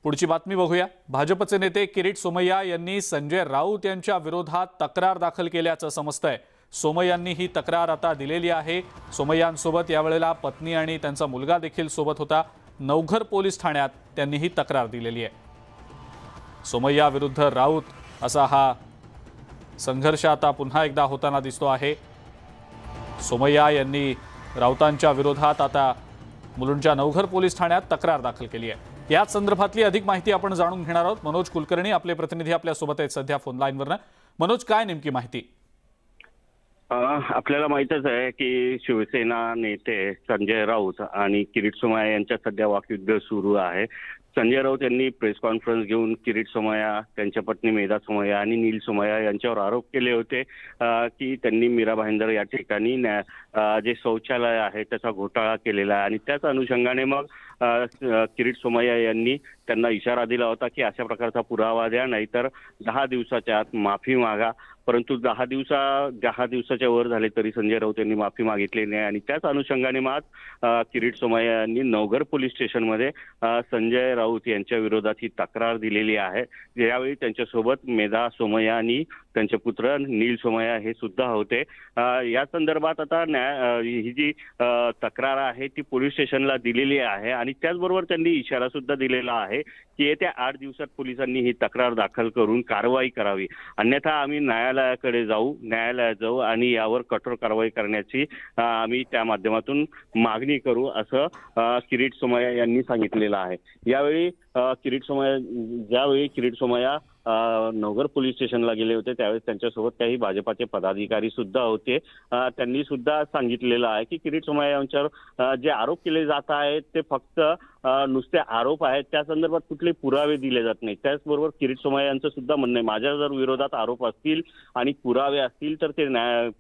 पुढची बातमी बघूया। भाजपचे नेते किरीट सोमय्या यांनी संजय राऊत यांच्या विरोधात तक्रार दाखल केल्याचं समजतंय। सोमय्यांनी ही तक्रार आता दिलेली आहे। सोमय्यांसोबत यावेळेला पत्नी आणि त्यांचा मुलगा देखील सोबत होता। नवघर पोलीस ठाण्यात त्यांनी ही तक्रार दिलेली आहे। सोमय्या विरुद्ध राऊत असा हा संघर्ष आता पुन्हा एकदा होताना दिसतो आहे। सोमय्या यांनी राऊतांच्या विरोधात आता मुलुंडच्या नवघर पोलीस ठाण्यात तक्रार दाखल केली आहे। याच संदर्भातली अधिक माहिती आपण जाणून घेणार आहोत। मनोज कुलकर्णी आपले प्रतिनिधी आपल्या सोबत आहेत सध्या फोन लाईनवरनं। मनोज, काय नेमकी माहिती? आपल्याला माहितच आहे की शिवसेना नेते संजय राऊत आणि किरीट सोमय्या यांच्यात सध्या वाकयुद्ध सुरू आहे। संजय राऊत यांनी प्रेस कॉन्फरन्स घेऊन किरीट सोमय्या, त्यांच्या पत्नी मेधा सोमय्या आणि नील सोमय्या यांच्यावर आरोप केले होते की त्यांनी मीरा भाईंदर या ठिकाणी जे शौचालय आहे त्याचा घोटाळा केलेला आहे आणि त्याच अनुषंगाने मग किरीट सोमय्या यांनी त्यांना इशारा दिला होता की अशा प्रकारचा पुरावा द्या, नाहीतर 10 दिवसाच्या आत माफी मागा। परंतु 10 दिवसाच्या वर झाले तरी संजय राऊत यांनी माफी मागितली नाही आणि त्याच अनुषंगाने मग किरीट सोमय्या यांनी नवघर पोलीस स्टेशनमध्ये संजय राऊत यांच्या विरोधात ही तक्रार दिलेली आहे। यावेळी त्यांच्यासोबत मेधा सोमय्या आणि त्यांचे पुत्र नील सोमय्या हे सुद्धा होते। या संदर्भात आता ही जी तक्रार आहे ती पोलीस स्टेशनला दिलेली आहे आणि त्याचबरोबर त्यांनी इशारा सुद्धा दिलेला आहे की येत्या 8 दिवसात पोलिसांनी ही तक्रार दाखल करून कारवाई करावी, अन्यथा आम्ही न्यायालयात जाऊ आणि यावर कठोर कारवाई करण्याची आम्ही त्या माध्यमातून मागणी करू, असं किरीट सोमय्या यांनी सांगितलेलं आहे। यावेळी ज्यावेळी किरीट सोमय्या नवघर पोलीस स्टेशनला गेले होते त्यावेळेस त्यांच्यासोबत काही भाजपाचे पदाधिकारी सुद्धा होते। त्यांनी सुद्धा सांगितलेलं आहे की किरीट सोमय्या यांच्यावर जे आरोप केले जात आहेत ते फक्त नुसते आरोप आहेत, त्या संदर्भात कुठले पुरावे दिले जात नाही। त्याचबरोबर किरीट सोमय्या यांचं सुद्धा म्हणणं आहे, माझ्या जर विरोधात आरोप असतील आणि पुरावे असतील तर ते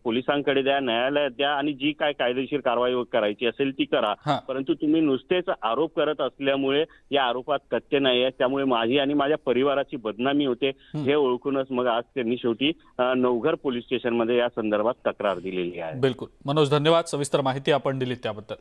पोलिसांकडे द्या, न्यायालयात द्या आणि जी काय कायदेशीर कारवाई करायची असेल ती करा। परंतु तुम्ही नुसतेच आरोप करत असल्यामुळे या आरोपात तथ्य नाही आहे, त्यामुळे माझी आणि माझ्या परिवाराची बदनामी होते हे ओळखूनच मग आज त्यांनी शेवटी नवघर पोलीस स्टेशनमध्ये या संदर्भात तक्रार दिलेली आहे। बिलकुल मनोज, धन्यवाद। सविस्तर माहिती आपण दिली त्याबद्दल।